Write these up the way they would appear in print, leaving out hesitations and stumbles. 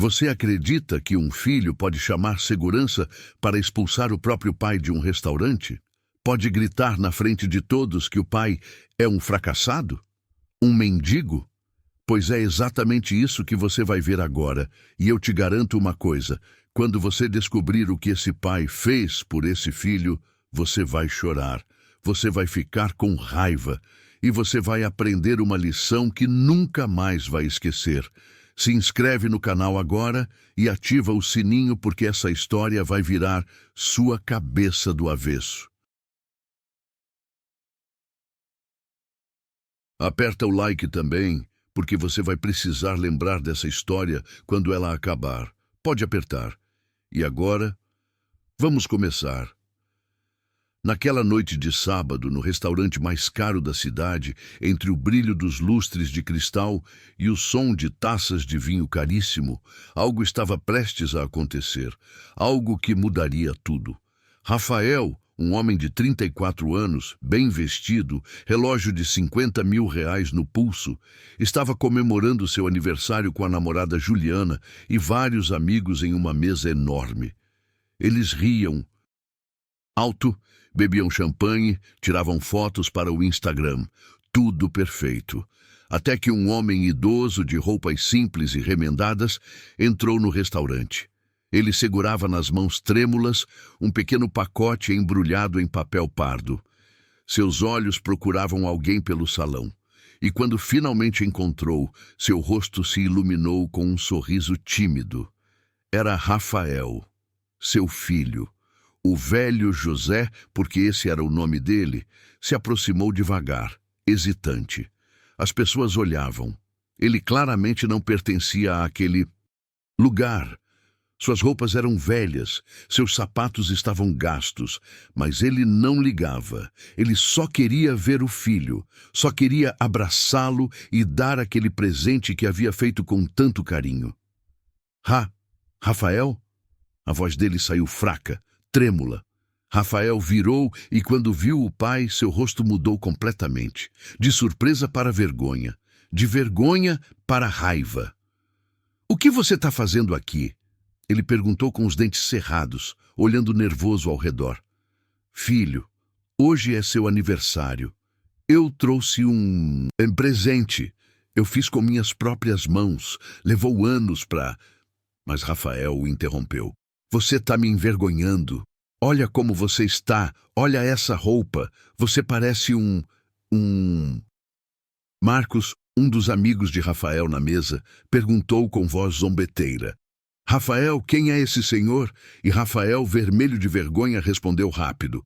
Você acredita que um filho pode chamar segurança para expulsar o próprio pai de um restaurante? Pode gritar na frente de todos que o pai é um fracassado? Um mendigo? Pois é exatamente isso que você vai ver agora, e eu te garanto uma coisa: quando você descobrir o que esse pai fez por esse filho, você vai chorar, você vai ficar com raiva, e você vai aprender uma lição que nunca mais vai esquecer. Se inscreve no canal agora e ativa o sininho, porque essa história vai virar sua cabeça do avesso. Aperta o like também, porque você vai precisar lembrar dessa história quando ela acabar. Pode apertar. E agora, vamos começar. Naquela noite de sábado, no restaurante mais caro da cidade, entre o brilho dos lustres de cristal e o som de taças de vinho caríssimo, algo estava prestes a acontecer, algo que mudaria tudo. Rafael, um homem de 34 anos, bem vestido, relógio de R$ 50.000 no pulso, estava comemorando seu aniversário com a namorada Juliana e vários amigos em uma mesa enorme. Eles riam alto, bebiam champanhe, tiravam fotos para o Instagram. Tudo perfeito. Até que um homem idoso de roupas simples e remendadas entrou no restaurante. Ele segurava nas mãos trêmulas um pequeno pacote embrulhado em papel pardo. Seus olhos procuravam alguém pelo salão. E quando finalmente encontrou, seu rosto se iluminou com um sorriso tímido. Era Rafael, seu filho. O velho José, porque esse era o nome dele, se aproximou devagar, hesitante. As pessoas olhavam. Ele claramente não pertencia àquele lugar. Suas roupas eram velhas, seus sapatos estavam gastos, mas ele não ligava. Ele só queria ver o filho, só queria abraçá-lo e dar aquele presente que havia feito com tanto carinho. Rafael? A voz dele saiu fraca, trêmula. Rafael virou e quando viu o pai, seu rosto mudou completamente. De surpresa para vergonha. De vergonha para raiva. "O que você está fazendo aqui?" Ele perguntou com os dentes cerrados, olhando nervoso ao redor. "Filho, hoje é seu aniversário. Eu trouxe um presente. Eu fiz com minhas próprias mãos. Levou anos para..." Mas Rafael o interrompeu. "Você está me envergonhando. Olha como você está. Olha essa roupa. Você parece um... Marcos, um dos amigos de Rafael na mesa, perguntou com voz zombeteira. "Rafael, quem é esse senhor?" E Rafael, vermelho de vergonha, respondeu rápido.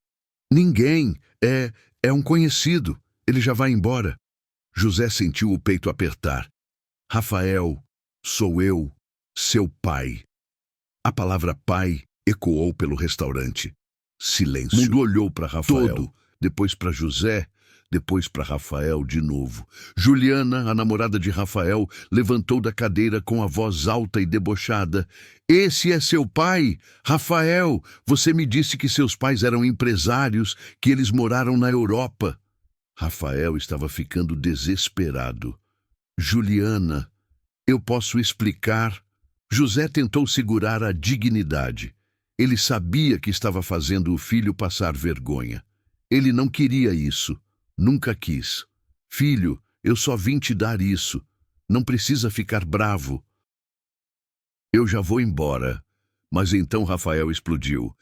"Ninguém. É um conhecido. Ele já vai embora." José sentiu o peito apertar. "Rafael, sou eu, seu pai." A palavra pai ecoou pelo restaurante. Silêncio. O mundo olhou para Rafael, todo, depois para José, depois para Rafael de novo. Juliana, a namorada de Rafael, levantou da cadeira com a voz alta e debochada. "Esse é seu pai? Rafael, você me disse que seus pais eram empresários, que eles moraram na Europa." Rafael estava ficando desesperado. "Juliana, eu posso explicar?" José tentou segurar a dignidade. Ele sabia que estava fazendo o filho passar vergonha. Ele não queria isso. Nunca quis. "Filho, eu só vim te dar isso. Não precisa ficar bravo." "Eu já vou embora." Mas então Rafael explodiu.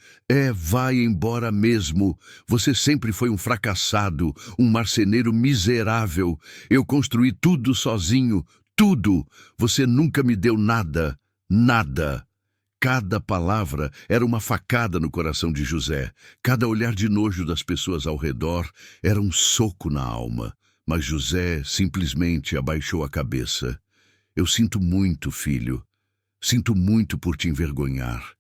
Vai embora mesmo. Você sempre foi um fracassado, um marceneiro miserável. Eu construí tudo sozinho, tudo. Você nunca me deu nada. Nada." Cada palavra era uma facada no coração de José. Cada olhar de nojo das pessoas ao redor era um soco na alma. Mas José simplesmente abaixou a cabeça. "Eu sinto muito, filho. Sinto muito por te envergonhar."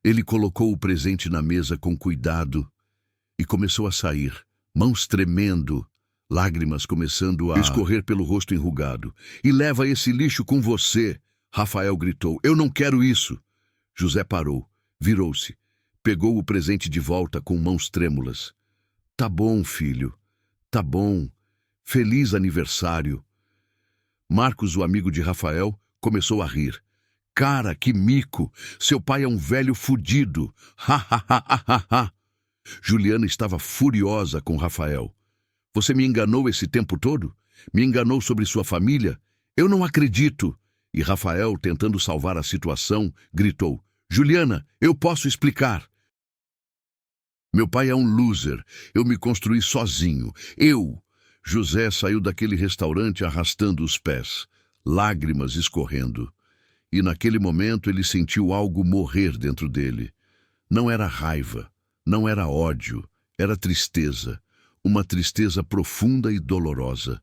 Ele colocou o presente na mesa com cuidado e começou a sair, mãos tremendo, lágrimas começando a escorrer pelo rosto enrugado. "E leva esse lixo com você!" Rafael gritou. "Eu não quero isso!" José parou, virou-se, pegou o presente de volta com mãos trêmulas. "Tá bom, filho. Tá bom. Feliz aniversário." Marcos, o amigo de Rafael, começou a rir. cara, que mico! Seu pai é um velho fudido! Ha, ha, ha, ha, ha, ha! Juliana estava furiosa com Rafael. Você me enganou esse tempo todo? Me enganou sobre sua família? Eu não acredito! E Rafael, tentando salvar a situação, gritou: Juliana, eu posso explicar. Meu pai é um loser. Eu me construí sozinho. Eu! José saiu daquele restaurante arrastando os pés, lágrimas escorrendo. E naquele momento ele sentiu algo morrer dentro dele. Não era raiva, não era ódio, era tristeza. Uma tristeza profunda e dolorosa.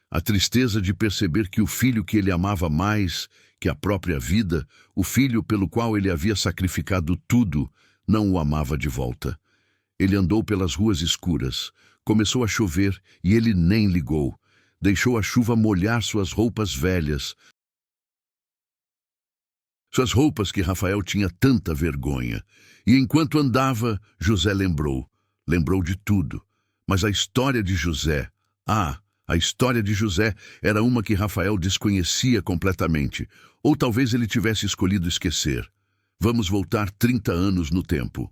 A tristeza de perceber que o filho que ele amava mais que a própria vida, o filho pelo qual ele havia sacrificado tudo, não o amava de volta. Ele andou pelas ruas escuras. Começou a chover e ele nem ligou. Deixou a chuva molhar suas roupas velhas. Suas roupas que Rafael tinha tanta vergonha. E enquanto andava, José lembrou. Lembrou de tudo. Mas a história de José... a história de José era uma que Rafael desconhecia completamente. Ou talvez ele tivesse escolhido esquecer. Vamos voltar 30 anos no tempo.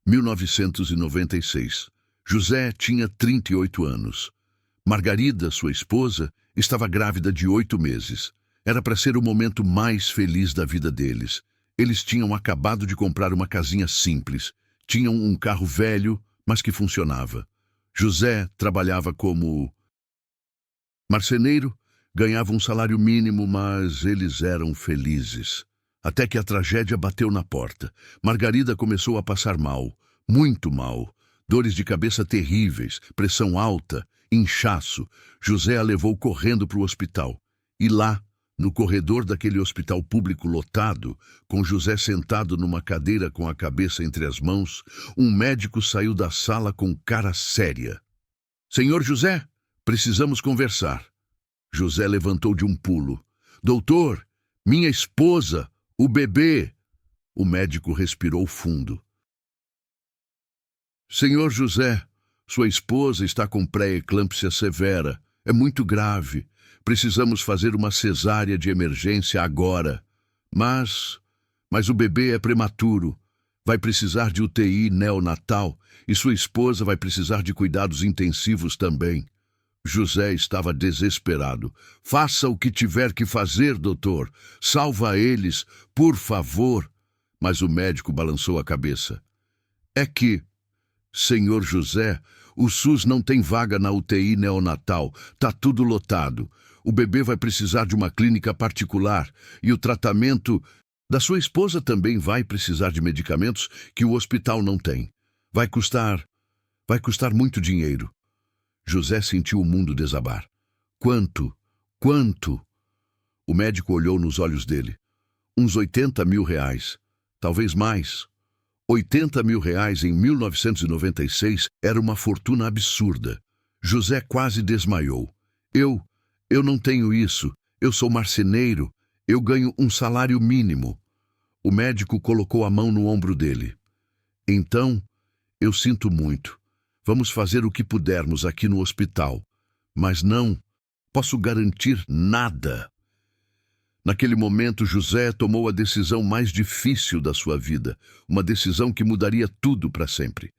1996. José tinha 38 anos. Margarida, sua esposa, estava grávida de 8 meses. Era para ser o momento mais feliz da vida deles. Eles tinham acabado de comprar uma casinha simples. Tinham um carro velho, mas que funcionava. José trabalhava como marceneiro, ganhava um salário mínimo, mas eles eram felizes. Até que a tragédia bateu na porta. Margarida começou a passar mal, muito mal. Dores de cabeça terríveis, pressão alta, inchaço. José a levou correndo para o hospital. E lá, no corredor daquele hospital público lotado, com José sentado numa cadeira com a cabeça entre as mãos, um médico saiu da sala com cara séria. Senhor José, precisamos conversar. José levantou de um pulo. Doutor, minha esposa, o bebê. O médico respirou fundo. Senhor José, sua esposa está com pré-eclâmpsia severa. É muito grave. Precisamos fazer uma cesárea de emergência agora. Mas o bebê é prematuro. Vai precisar de UTI neonatal e sua esposa vai precisar de cuidados intensivos também. José estava desesperado. Faça o que tiver que fazer, doutor. Salva eles, por favor. Mas o médico balançou a cabeça. É que, senhor José, o SUS não tem vaga na UTI neonatal. Tá tudo lotado. O bebê vai precisar de uma clínica particular e o tratamento da sua esposa também vai precisar de medicamentos que o hospital não tem. Vai custar muito dinheiro. José sentiu o mundo desabar. Quanto? Quanto? O médico olhou nos olhos dele. Uns 80 mil reais. Talvez mais. 80 mil reais em 1996 era uma fortuna absurda. José quase desmaiou. Eu não tenho isso. Eu sou marceneiro. Eu ganho um salário mínimo. O médico colocou a mão no ombro dele. Então, eu sinto muito. Vamos fazer o que pudermos aqui no hospital. Mas não posso garantir nada. Naquele momento, José tomou a decisão mais difícil da sua vida. Uma decisão que mudaria tudo para sempre.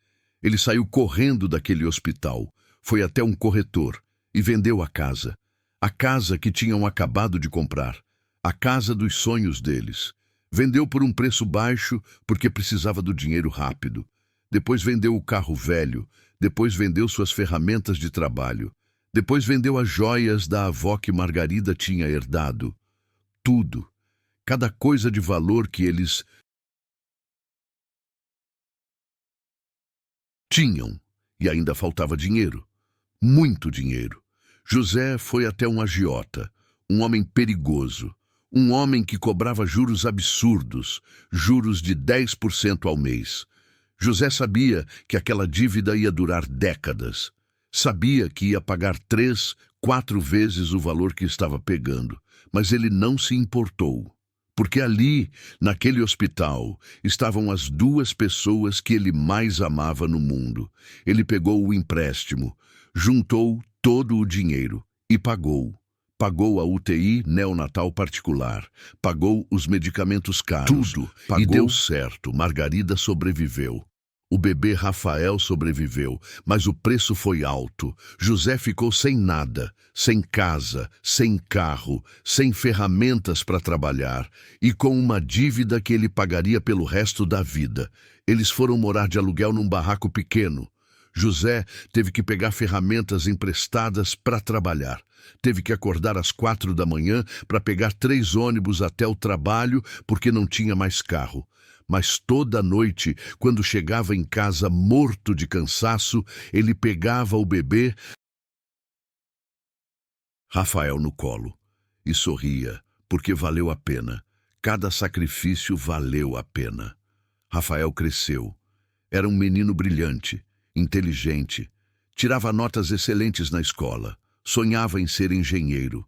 Ele saiu correndo daquele hospital. Foi até um corretor e vendeu a casa. A casa que tinham acabado de comprar. A casa dos sonhos deles. Vendeu por um preço baixo porque precisava do dinheiro rápido. Depois vendeu o carro velho. Depois vendeu suas ferramentas de trabalho. Depois vendeu as joias da avó que Margarida tinha herdado. Tudo. Cada coisa de valor que eles tinham. E ainda faltava dinheiro. Muito dinheiro. José foi até um agiota. Um homem perigoso. Um homem que cobrava juros absurdos. Juros de 10% ao mês. José sabia que aquela dívida ia durar décadas. Sabia que ia pagar 3, 4 vezes o valor que estava pegando. Mas ele não se importou. Porque ali, naquele hospital, estavam as 2 pessoas que ele mais amava no mundo. Ele pegou o empréstimo, juntou todo o dinheiro e pagou. Pagou a UTI neonatal particular, pagou os medicamentos caros, Tudo pagou. E deu certo, Margarida sobreviveu. O bebê Rafael sobreviveu, mas o preço foi alto. José ficou sem nada, sem casa, sem carro, sem ferramentas para trabalhar e com uma dívida que ele pagaria pelo resto da vida. Eles foram morar de aluguel num barraco pequeno. José teve que pegar ferramentas emprestadas para trabalhar. Teve que acordar às 4 da manhã para pegar 3 ônibus até o trabalho porque não tinha mais carro. Mas toda noite, quando chegava em casa morto de cansaço, ele pegava o bebê Rafael no colo e sorria, porque valeu a pena. Cada sacrifício valeu a pena. Rafael cresceu. Era um menino brilhante, inteligente, tirava notas excelentes na escola, sonhava em ser engenheiro.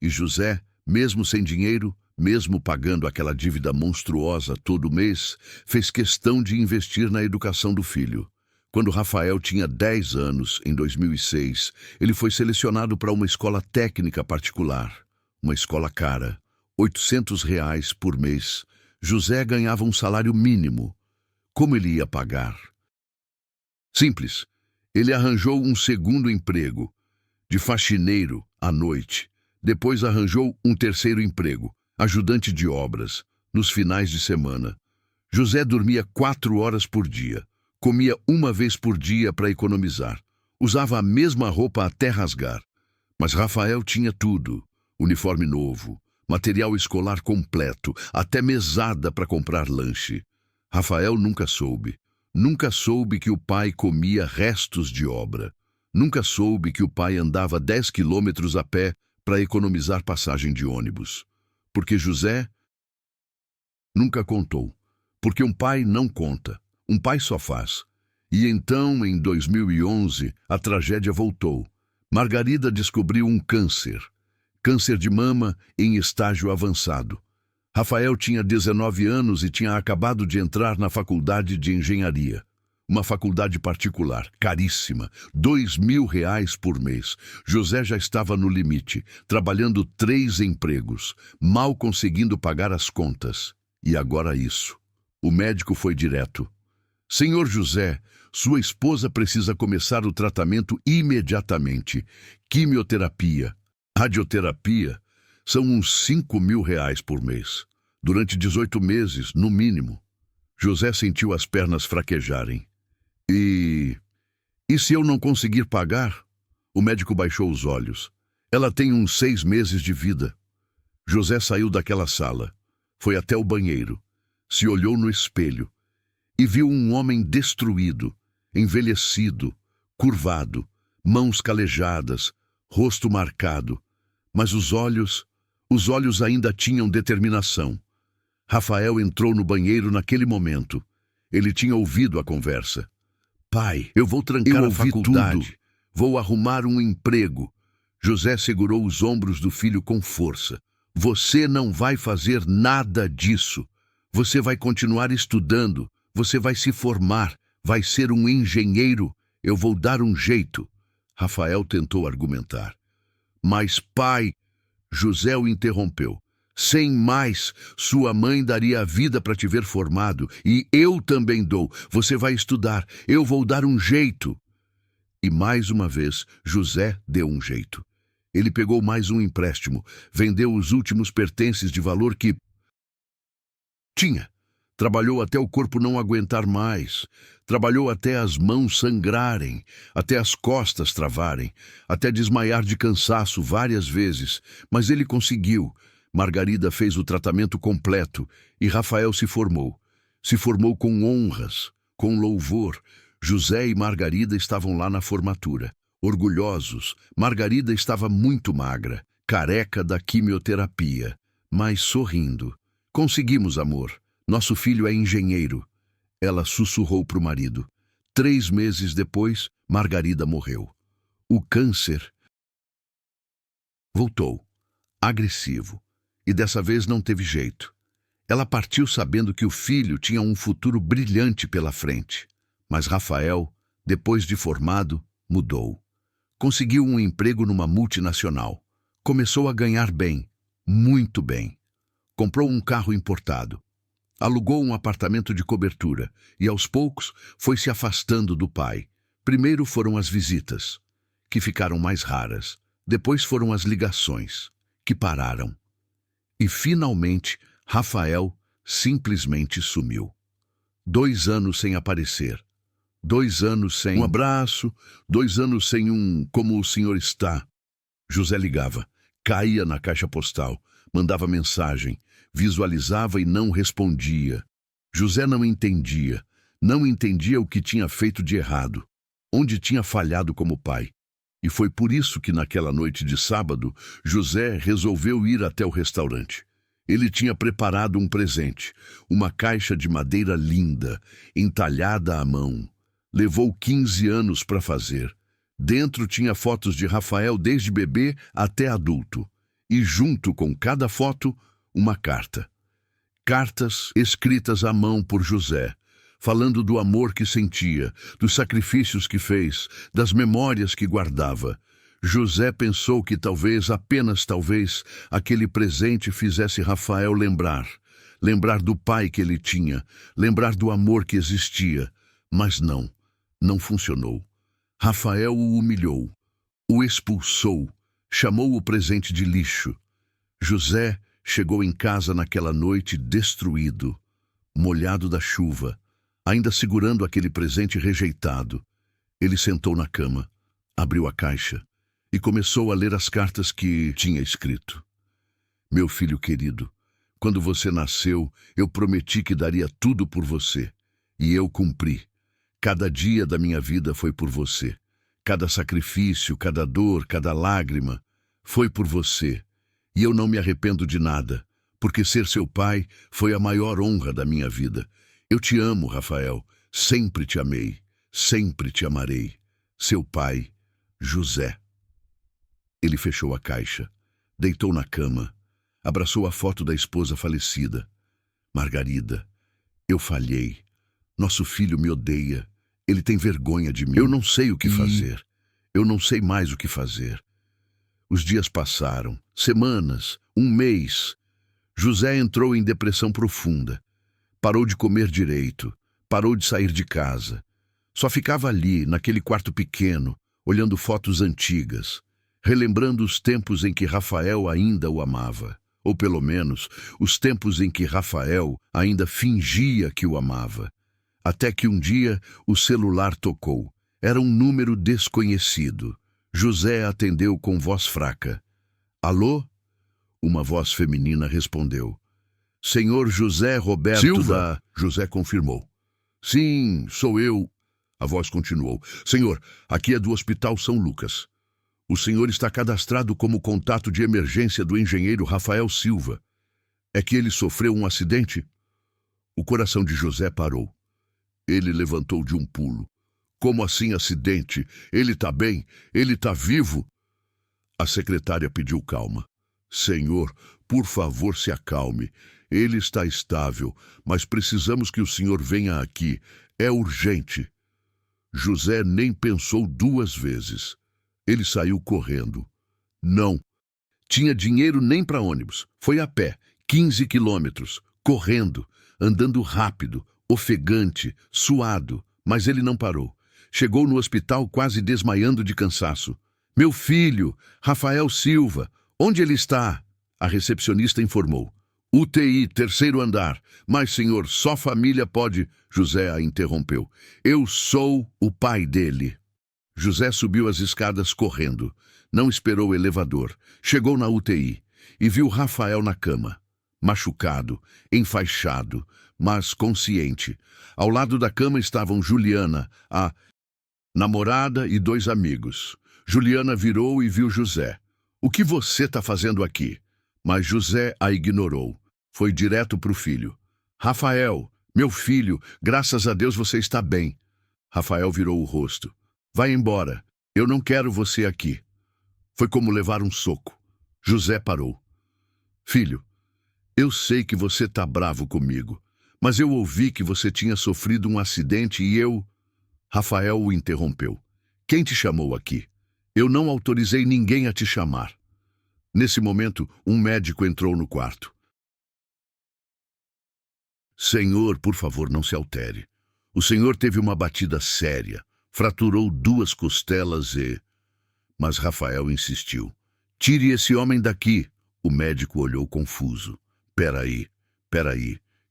E José, mesmo sem dinheiro, mesmo pagando aquela dívida monstruosa todo mês, fez questão de investir na educação do filho. Quando Rafael tinha 10 anos, em 2006, ele foi selecionado para uma escola técnica particular. Uma escola cara, R$ 800 por mês. José ganhava um salário mínimo. Como ele ia pagar? Simples. Ele arranjou um segundo emprego, de faxineiro à noite. Depois arranjou um terceiro emprego, ajudante de obras, nos finais de semana. José dormia 4 horas por dia, comia uma vez por dia para economizar, usava a mesma roupa até rasgar. Mas Rafael tinha tudo: uniforme novo, material escolar completo, até mesada para comprar lanche. Rafael nunca soube que o pai comia restos de obra. Nunca soube que o pai andava 10 quilômetros a pé para economizar passagem de ônibus. Porque José nunca contou. Porque um pai não conta. Um pai só faz. E então, em 2011, a tragédia voltou. Margarida descobriu um câncer. Câncer de mama em estágio avançado. Rafael tinha 19 anos e tinha acabado de entrar na faculdade de engenharia. Uma faculdade particular, caríssima, R$ 2.000 por mês. José já estava no limite, trabalhando 3 empregos, mal conseguindo pagar as contas. E agora isso. O médico foi direto. Senhor José, sua esposa precisa começar o tratamento imediatamente. Quimioterapia, radioterapia, são uns R$ 5.000 por mês. Durante 18 meses, no mínimo. José sentiu as pernas fraquejarem. E se eu não conseguir pagar? O médico baixou os olhos. Ela tem uns 6 meses de vida. José saiu daquela sala. Foi até o banheiro. Se olhou no espelho. E viu um homem destruído, envelhecido, curvado, mãos calejadas, rosto marcado. Mas os olhos ainda tinham determinação. Rafael entrou no banheiro naquele momento. Ele tinha ouvido a conversa. Pai, eu vou trancar a faculdade. Vou arrumar um emprego. José segurou os ombros do filho com força. Você não vai fazer nada disso. Você vai continuar estudando. Você vai se formar. Vai ser um engenheiro. Eu vou dar um jeito. Rafael tentou argumentar. Mas, pai, José o interrompeu. Sem mais, sua mãe daria a vida para te ver formado, e eu também dou. Você vai estudar, eu vou dar um jeito. E mais uma vez, José deu um jeito. Ele pegou mais um empréstimo, vendeu os últimos pertences de valor que tinha. Trabalhou até o corpo não aguentar mais. Trabalhou até as mãos sangrarem, até as costas travarem, até desmaiar de cansaço várias vezes. Mas ele conseguiu. Margarida fez o tratamento completo e Rafael se formou. Se formou com honras, com louvor. José e Margarida estavam lá na formatura. Orgulhosos, Margarida estava muito magra, careca da quimioterapia, mas sorrindo. Conseguimos, amor. Nosso filho é engenheiro. Ela sussurrou para o marido. 3 meses depois, Margarida morreu. O câncer voltou, agressivo. E dessa vez não teve jeito. Ela partiu sabendo que o filho tinha um futuro brilhante pela frente. Mas Rafael, depois de formado, mudou. Conseguiu um emprego numa multinacional. Começou a ganhar bem, muito bem. Comprou um carro importado. Alugou um apartamento de cobertura e, aos poucos, foi se afastando do pai. Primeiro foram as visitas, que ficaram mais raras. Depois foram as ligações, que pararam. E, finalmente, Rafael simplesmente sumiu. 2 anos sem aparecer. 2 anos sem um abraço, 2 anos sem um "como o senhor está?". José ligava, caía na caixa postal, mandava mensagem, visualizava e não respondia. José não entendia o que tinha feito de errado, onde tinha falhado como pai. E foi por isso que naquela noite de sábado, José resolveu ir até o restaurante. Ele tinha preparado um presente, uma caixa de madeira linda, entalhada à mão. Levou 15 anos para fazer. Dentro tinha fotos de Rafael desde bebê até adulto. E junto com cada foto, uma carta. Cartas escritas à mão por José, falando do amor que sentia, dos sacrifícios que fez, das memórias que guardava. José pensou que talvez, apenas talvez, aquele presente fizesse Rafael lembrar do pai que ele tinha, lembrar do amor que existia. Mas não funcionou. Rafael o humilhou, o expulsou, chamou o presente de lixo. José chegou em casa naquela noite destruído, molhado da chuva, ainda segurando aquele presente rejeitado. Ele sentou na cama, abriu a caixa e começou a ler as cartas que tinha escrito. Meu filho querido, quando você nasceu, eu prometi que daria tudo por você, e eu cumpri. Cada dia da minha vida foi por você. Cada sacrifício, cada dor, cada lágrima foi por você. E eu não me arrependo de nada, porque ser seu pai foi a maior honra da minha vida. Eu te amo, Rafael. Sempre te amei. Sempre te amarei. Seu pai, José. Ele fechou a caixa, deitou na cama, abraçou a foto da esposa falecida. Margarida, eu falhei. Nosso filho me odeia. Ele tem vergonha de mim. Eu não sei o que fazer. Eu não sei mais o que fazer. Os dias passaram, semanas, um mês. José entrou em depressão profunda. Parou de comer direito, parou de sair de casa. Só ficava ali, naquele quarto pequeno, olhando fotos antigas, relembrando os tempos em que Rafael ainda o amava. Ou pelo menos, os tempos em que Rafael ainda fingia que o amava. Até que um dia o celular tocou. Era um número desconhecido. José atendeu com voz fraca. Alô? Uma voz feminina respondeu. Senhor José Roberto Silva? José confirmou. Sim, sou eu. A voz continuou. Senhor, aqui é do Hospital São Lucas. O senhor está cadastrado como contato de emergência do engenheiro Rafael Silva. É que ele sofreu um acidente? O coração de José parou. Ele levantou de um pulo. Como assim acidente? Ele está bem? Ele está vivo? A secretária pediu calma. Senhor, por favor, se acalme. Ele está estável, mas precisamos que o senhor venha aqui. É urgente. José nem pensou 2 vezes. Ele saiu correndo. Não tinha dinheiro nem para ônibus. Foi a pé, 15 quilômetros, correndo, andando rápido, ofegante, suado, mas ele não parou. Chegou no hospital quase desmaiando de cansaço. Meu filho, Rafael Silva, onde ele está? A recepcionista informou. UTI, 3º andar. Mas, senhor, só família pode... José a interrompeu. Eu sou o pai dele. José subiu as escadas correndo. Não esperou o elevador. Chegou na UTI e viu Rafael na cama. Machucado, enfaixado, mas consciente. Ao lado da cama estavam Juliana, a namorada e 2 amigos. Juliana virou e viu José. O que você está fazendo aqui? Mas José a ignorou. Foi direto para o filho. Rafael, meu filho, graças a Deus você está bem. Rafael virou o rosto. Vai embora. Eu não quero você aqui. Foi como levar um soco. José parou. Filho, eu sei que você está bravo comigo, mas eu ouvi que você tinha sofrido um acidente e eu... Rafael o interrompeu. Quem te chamou aqui? Eu não autorizei ninguém a te chamar. Nesse momento, um médico entrou no quarto. Senhor, por favor, não se altere. O senhor teve uma batida séria, fraturou 2 costelas e... Mas Rafael insistiu. Tire esse homem daqui. O médico olhou confuso. Peraí.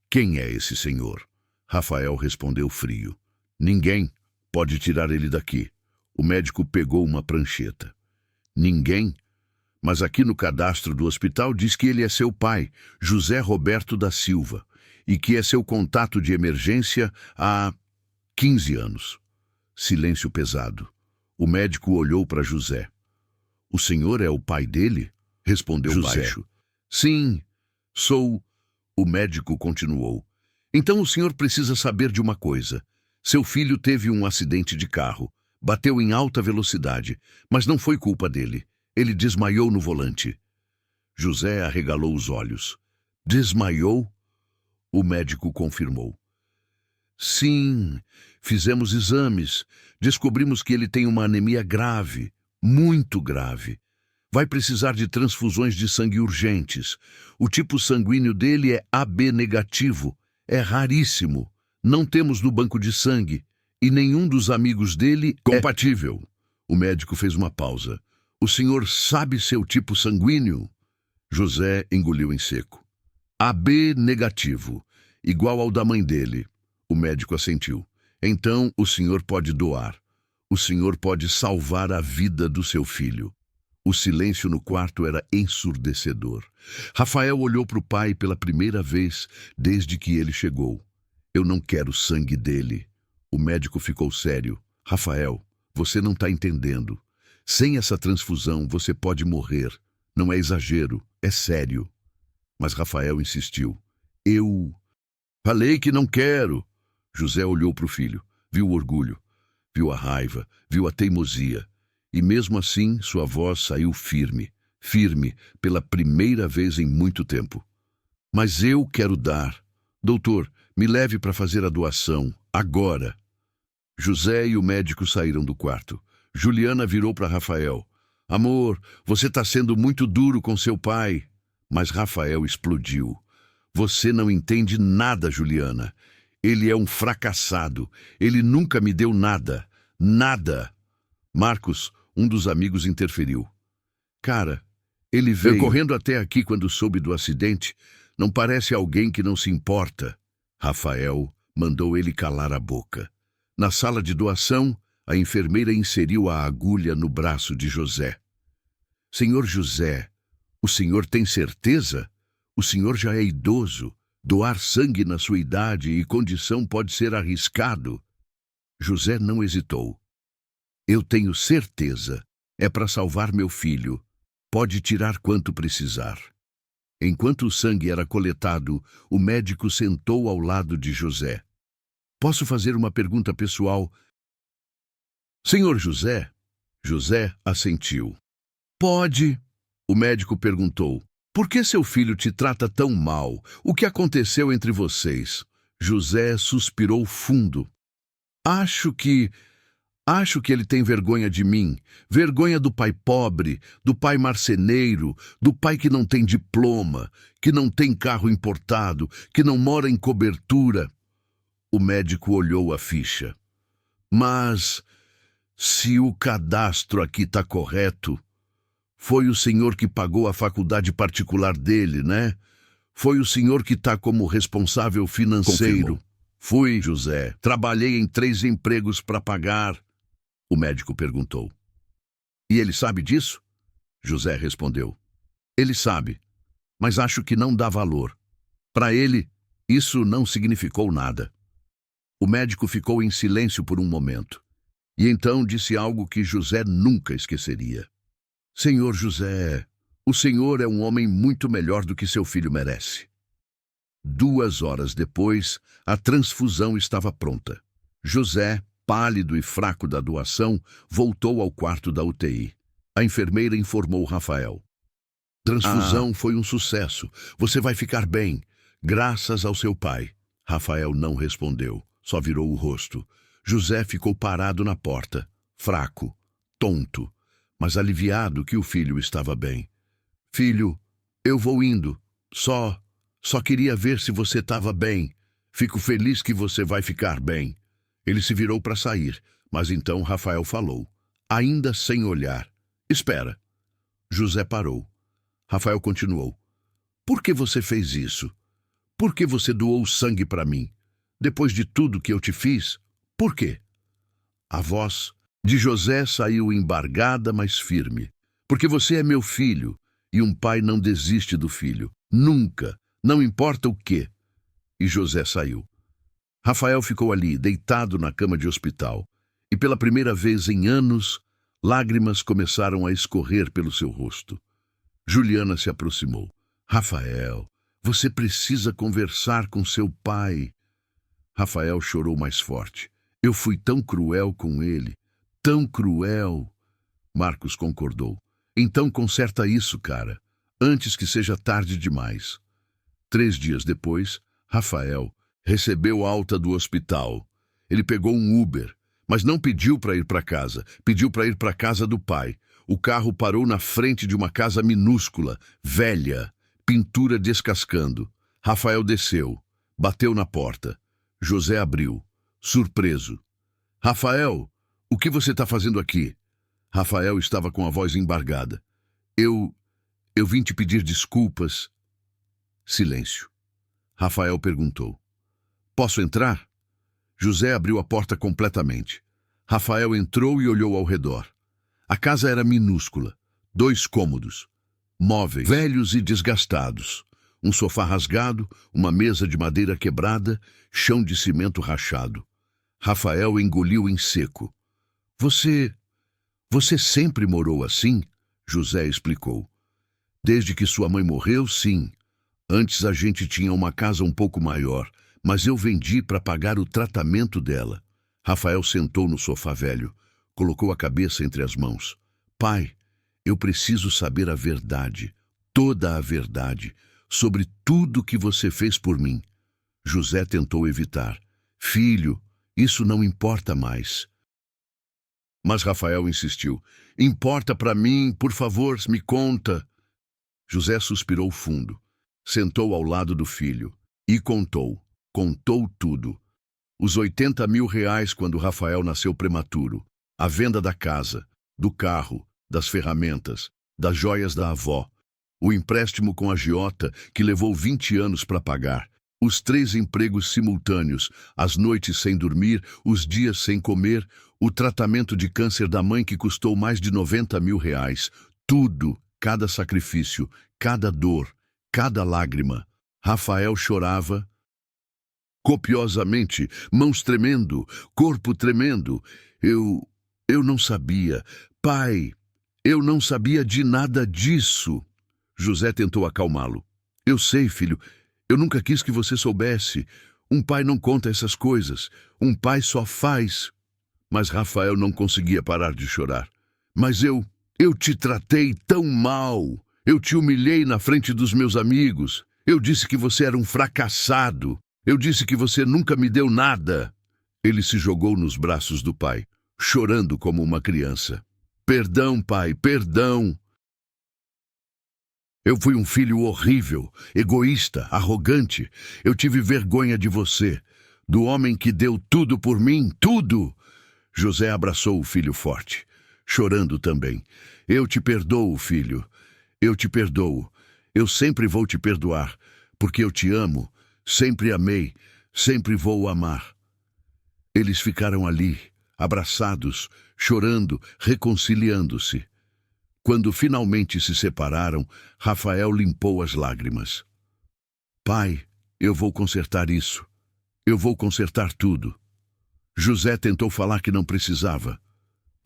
Quem é esse senhor? Rafael respondeu frio. Ninguém pode tirar ele daqui. O médico pegou uma prancheta. Ninguém? Mas aqui no cadastro do hospital diz que ele é seu pai, José Roberto da Silva, e que é seu contato de emergência há 15 anos. Silêncio pesado. O médico olhou para José. O senhor é o pai dele? Respondeu José. baixo. Sim, sou. O médico continuou. Então o senhor precisa saber de uma coisa. Seu filho teve um acidente de carro. Bateu em alta velocidade, mas não foi culpa dele. Ele desmaiou no volante. José arregalou os olhos. Desmaiou? O médico confirmou. Sim, fizemos exames. Descobrimos que ele tem uma anemia grave, muito grave. Vai precisar de transfusões de sangue urgentes. O tipo sanguíneo dele é AB negativo. É raríssimo. Não temos no banco de sangue. E nenhum dos amigos dele é compatível. O médico fez uma pausa. O senhor sabe seu tipo sanguíneo? José engoliu em seco. AB negativo, igual ao da mãe dele. O médico assentiu. Então o senhor pode doar. O senhor pode salvar a vida do seu filho. O silêncio no quarto era ensurdecedor. Rafael olhou para o pai pela primeira vez desde que ele chegou. Eu não quero sangue dele. O médico ficou sério. Rafael, você não está entendendo. Sem essa transfusão, você pode morrer. Não é exagero, é sério. Mas Rafael insistiu. Eu falei que não quero. José olhou para o filho, viu o orgulho, viu a raiva, viu a teimosia. E mesmo assim, sua voz saiu firme, firme, pela primeira vez em muito tempo. Mas eu quero dar. Doutor, me leve para fazer a doação, agora. José e o médico saíram do quarto. Juliana virou para Rafael. Amor, você está sendo muito duro com seu pai. Mas Rafael explodiu. Você não entende nada, Juliana. Ele é um fracassado. Ele nunca me deu nada. Nada. Marcos, um dos amigos, interferiu. Cara, ele veio correndo até aqui quando soube do acidente. Não parece alguém que não se importa. Rafael mandou ele calar a boca. Na sala de doação, a enfermeira inseriu a agulha no braço de José. Senhor José, o senhor tem certeza? O senhor já é idoso. Doar sangue na sua idade e condição pode ser arriscado. José não hesitou. Eu tenho certeza. É para salvar meu filho. Pode tirar quanto precisar. Enquanto o sangue era coletado, o médico sentou ao lado de José. Posso fazer uma pergunta pessoal? Senhor José? José assentiu. Pode. O médico perguntou. Por que seu filho te trata tão mal? O que aconteceu entre vocês? José suspirou fundo. Acho que ele tem vergonha de mim. Vergonha do pai pobre, do pai marceneiro, do pai que não tem diploma, que não tem carro importado, que não mora em cobertura. O médico olhou a ficha. Mas, se o cadastro aqui está correto, foi o senhor que pagou a faculdade particular dele, né? Foi o senhor que está como responsável financeiro. Confirmou. Fui, José. Trabalhei em 3 empregos para pagar. O médico perguntou. E ele sabe disso? José respondeu. Ele sabe, mas acho que não dá valor. Para ele, isso não significou nada. O médico ficou em silêncio por um momento. E então disse algo que José nunca esqueceria. Senhor José, o senhor é um homem muito melhor do que seu filho merece. 2 horas depois, a transfusão estava pronta. José, pálido e fraco da doação, voltou ao quarto da UTI. A enfermeira informou Rafael. Transfusão foi um sucesso. Você vai ficar bem, graças ao seu pai. Rafael não respondeu, só virou o rosto. José ficou parado na porta, fraco, tonto, mas aliviado que o filho estava bem. Filho, eu vou indo. Só queria ver se você estava bem. Fico feliz que você vai ficar bem. Ele se virou para sair, mas então Rafael falou, ainda sem olhar. Espera. José parou. Rafael continuou. Por que você fez isso? Por que você doou sangue para mim? Depois de tudo que eu te fiz, por quê? A voz de José saiu embargada, mas firme. Porque você é meu filho, e um pai não desiste do filho. Nunca, não importa o quê. E José saiu. Rafael ficou ali, deitado na cama de hospital, e pela primeira vez em anos, lágrimas começaram a escorrer pelo seu rosto. Juliana se aproximou. Rafael, você precisa conversar com seu pai. Rafael chorou mais forte. Eu fui tão cruel com ele, tão cruel. Marcos concordou. Então conserta isso, cara, antes que seja tarde demais. 3 dias depois, Rafael recebeu alta do hospital. Ele pegou um Uber, mas não pediu para ir para casa, pediu para ir para a casa do pai. O carro parou na frente de uma casa minúscula, velha, pintura descascando. Rafael desceu, bateu na porta. José abriu, surpreso. Rafael, o que você está fazendo aqui? Rafael estava com a voz embargada. Eu vim te pedir desculpas. Silêncio. Rafael perguntou. Posso entrar? José abriu a porta completamente. Rafael entrou e olhou ao redor. A casa era minúscula. 2 cômodos. Móveis velhos e desgastados. Um sofá rasgado, uma mesa de madeira quebrada, chão de cimento rachado. Rafael engoliu em seco. Você sempre morou assim? José explicou. Desde que sua mãe morreu, sim. Antes a gente tinha uma casa um pouco maior, mas eu vendi para pagar o tratamento dela. Rafael sentou no sofá velho, colocou a cabeça entre as mãos. Pai, eu preciso saber a verdade, toda a verdade, sobre tudo que você fez por mim. José tentou evitar. Filho, isso não importa mais. Mas Rafael insistiu. Importa para mim, por favor, me conta. José suspirou fundo. Sentou ao lado do filho e contou tudo. Os 80 mil reais quando Rafael nasceu prematuro, a venda da casa, do carro, das ferramentas, das joias da avó, o empréstimo com a agiota que levou 20 anos para pagar, os 3 empregos simultâneos, as noites sem dormir, os dias sem comer, o tratamento de câncer da mãe que custou mais de 90 mil reais, tudo, cada sacrifício, cada dor, cada lágrima. Rafael chorava copiosamente, mãos tremendo, corpo tremendo. Eu não sabia. Pai, eu não sabia de nada disso. José tentou acalmá-lo. Eu sei, filho. Eu nunca quis que você soubesse. Um pai não conta essas coisas. Um pai só faz. Mas Rafael não conseguia parar de chorar. Mas eu te tratei tão mal. Eu te humilhei na frente dos meus amigos. Eu disse que você era um fracassado. Eu disse que você nunca me deu nada. Ele se jogou nos braços do pai, chorando como uma criança. Perdão, pai, perdão. Eu fui um filho horrível, egoísta, arrogante. Eu tive vergonha de você, do homem que deu tudo por mim, tudo. José abraçou o filho forte, chorando também. Eu te perdoo, filho. Eu te perdoo. Eu sempre vou te perdoar, porque eu te amo, sempre amei, sempre vou amar. Eles ficaram ali, abraçados, chorando, reconciliando-se. Quando finalmente se separaram, Rafael limpou as lágrimas. Pai, eu vou consertar isso. Eu vou consertar tudo. José tentou falar que não precisava.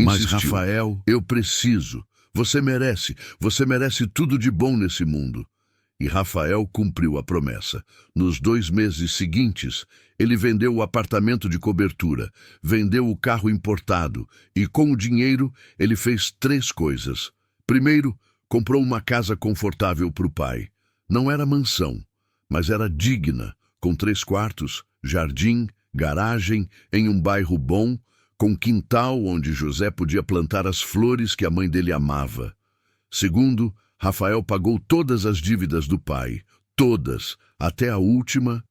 Mas Rafael, eu preciso. Você merece tudo de bom nesse mundo. E Rafael cumpriu a promessa. Nos 2 meses seguintes, ele vendeu o apartamento de cobertura, vendeu o carro importado e, com o dinheiro, ele fez 3 coisas. Primeiro, comprou uma casa confortável para o pai. Não era mansão, mas era digna, com 3 quartos, jardim, garagem, em um bairro bom, com quintal onde José podia plantar as flores que a mãe dele amava. Segundo, Rafael pagou todas as dívidas do pai, todas, até a última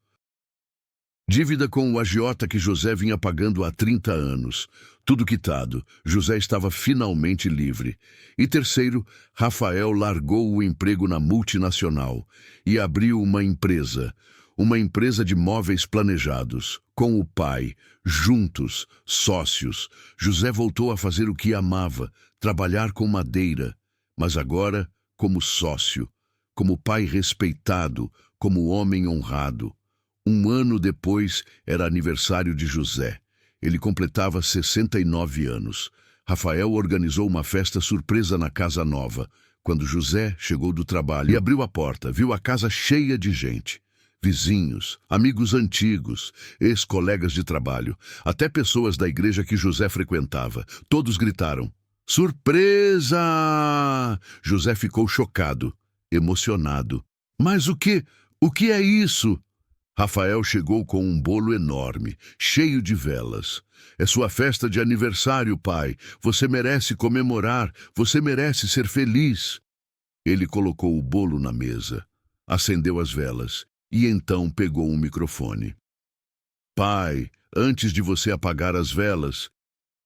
dívida com o agiota que José vinha pagando há 30 anos. Tudo quitado, José estava finalmente livre. E terceiro, Rafael largou o emprego na multinacional e abriu uma empresa de móveis planejados, com o pai, juntos, sócios. José voltou a fazer o que amava, trabalhar com madeira, mas agora como sócio, como pai respeitado, como homem honrado. Um ano depois era aniversário de José. Ele completava 69 anos. Rafael organizou uma festa surpresa na casa nova. Quando José chegou do trabalho e abriu a porta, viu a casa cheia de gente. Vizinhos, amigos antigos, ex-colegas de trabalho, até pessoas da igreja que José frequentava. Todos gritaram: "Surpresa!" José ficou chocado, emocionado. "Mas o que é isso?" Rafael chegou com um bolo enorme, cheio de velas. "É sua festa de aniversário, pai. Você merece comemorar, você merece ser feliz." Ele colocou o bolo na mesa, acendeu as velas e então pegou um microfone. "Pai, antes de você apagar as velas,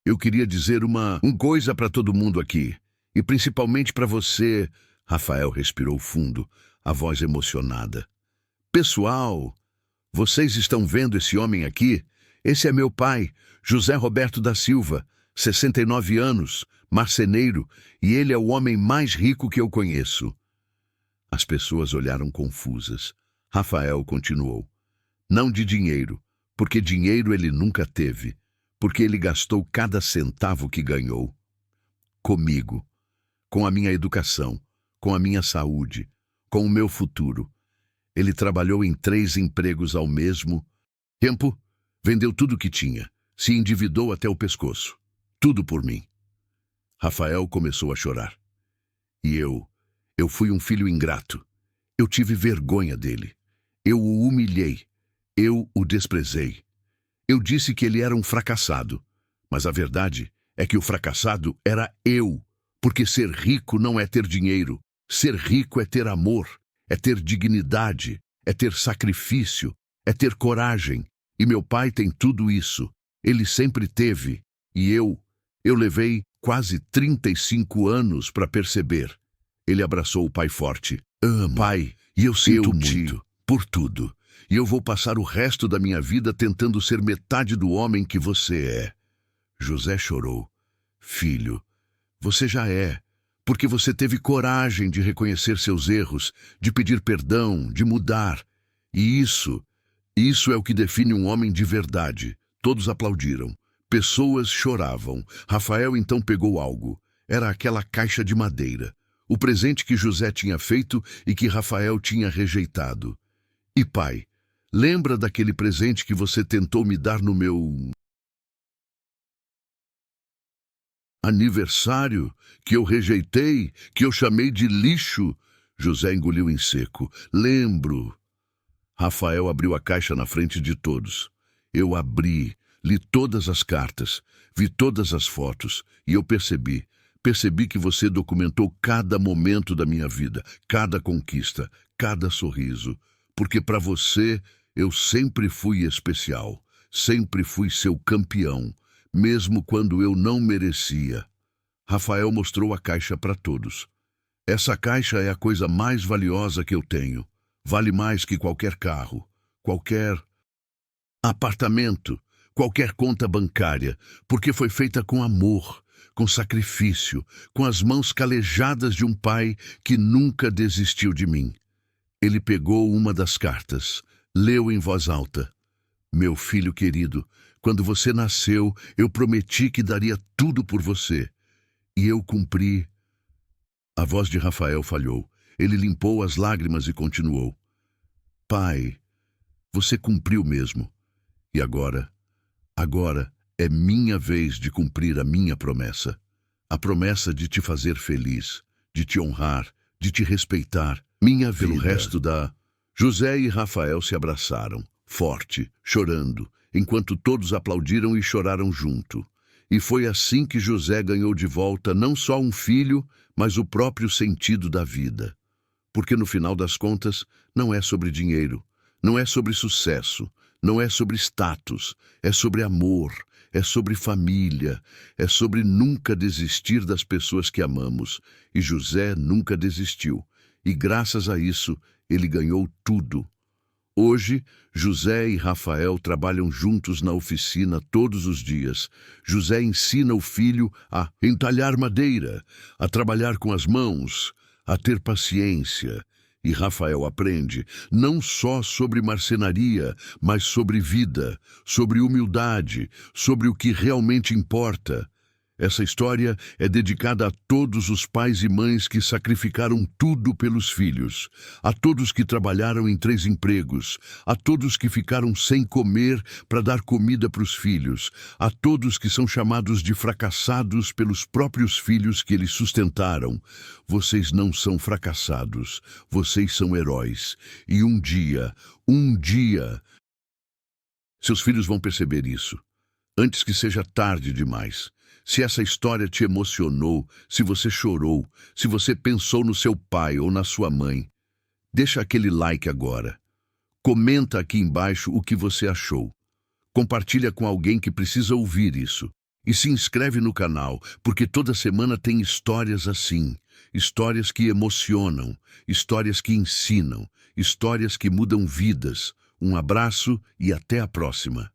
eu queria dizer uma coisa para todo mundo aqui, e principalmente para você." Rafael respirou fundo, a voz emocionada. "Pessoal, vocês estão vendo esse homem aqui? Esse é meu pai, José Roberto da Silva, 69 anos, marceneiro, e ele é o homem mais rico que eu conheço." As pessoas olharam confusas. Rafael continuou: "Não de dinheiro, porque dinheiro ele nunca teve, porque ele gastou cada centavo que ganhou. Comigo, com a minha educação, com a minha saúde, com o meu futuro. Ele trabalhou em 3 empregos ao mesmo tempo, vendeu tudo o que tinha, se endividou até o pescoço. Tudo por mim." Rafael começou a chorar. "E eu fui um filho ingrato. Eu tive vergonha dele. Eu o humilhei. Eu o desprezei. Eu disse que ele era um fracassado. Mas a verdade é que o fracassado era eu, porque ser rico não é ter dinheiro. Ser rico é ter amor, é ter dignidade, é ter sacrifício, é ter coragem. E meu pai tem tudo isso. Ele sempre teve. E eu levei quase 35 anos para perceber." Ele abraçou o pai forte. "Amo, pai, e eu sinto muito por tudo. E eu vou passar o resto da minha vida tentando ser metade do homem que você é." José chorou. "Filho, você já é, porque você teve coragem de reconhecer seus erros, de pedir perdão, de mudar. E isso é o que define um homem de verdade." Todos aplaudiram. Pessoas choravam. Rafael então pegou algo. Era aquela caixa de madeira. O presente que José tinha feito e que Rafael tinha rejeitado. "E pai, lembra daquele presente que você tentou me dar no meu aniversário, que eu rejeitei, que eu chamei de lixo?" José engoliu em seco. "Lembro." Rafael abriu a caixa na frente de todos. "Eu abri, li todas as cartas, vi todas as fotos, e eu percebi que você documentou cada momento da minha vida, cada conquista, cada sorriso, porque para você eu sempre fui especial, sempre fui seu campeão, mesmo quando eu não merecia." Rafael mostrou a caixa para todos. "Essa caixa é a coisa mais valiosa que eu tenho. Vale mais que qualquer carro, qualquer apartamento, qualquer conta bancária, porque foi feita com amor, com sacrifício, com as mãos calejadas de um pai que nunca desistiu de mim." Ele pegou uma das cartas, leu em voz alta: "Meu filho querido, quando você nasceu, eu prometi que daria tudo por você. E eu cumpri." A voz de Rafael falhou. Ele limpou as lágrimas e continuou: "Pai, você cumpriu mesmo. E agora é minha vez de cumprir a minha promessa. A promessa de te fazer feliz, de te honrar, de te respeitar. Minha vida. Pelo resto da..." José e Rafael se abraçaram, forte, chorando, enquanto todos aplaudiram e choraram junto. E foi assim que José ganhou de volta não só um filho, mas o próprio sentido da vida. Porque no final das contas, não é sobre dinheiro, não é sobre sucesso, não é sobre status, é sobre amor, é sobre família, é sobre nunca desistir das pessoas que amamos. E José nunca desistiu. E graças a isso, ele ganhou tudo. Hoje, José e Rafael trabalham juntos na oficina todos os dias. José ensina o filho a entalhar madeira, a trabalhar com as mãos, a ter paciência. E Rafael aprende não só sobre marcenaria, mas sobre vida, sobre humildade, sobre o que realmente importa. Essa história é dedicada a todos os pais e mães que sacrificaram tudo pelos filhos, a todos que trabalharam em 3 empregos, a todos que ficaram sem comer para dar comida para os filhos, a todos que são chamados de fracassados pelos próprios filhos que eles sustentaram. Vocês não são fracassados, vocês são heróis. E um dia, seus filhos vão perceber isso, antes que seja tarde demais. Se essa história te emocionou, se você chorou, se você pensou no seu pai ou na sua mãe, deixa aquele like agora. Comenta aqui embaixo o que você achou. Compartilha com alguém que precisa ouvir isso. E se inscreve no canal, porque toda semana tem histórias assim. Histórias que emocionam, histórias que ensinam, histórias que mudam vidas. Um abraço e até a próxima.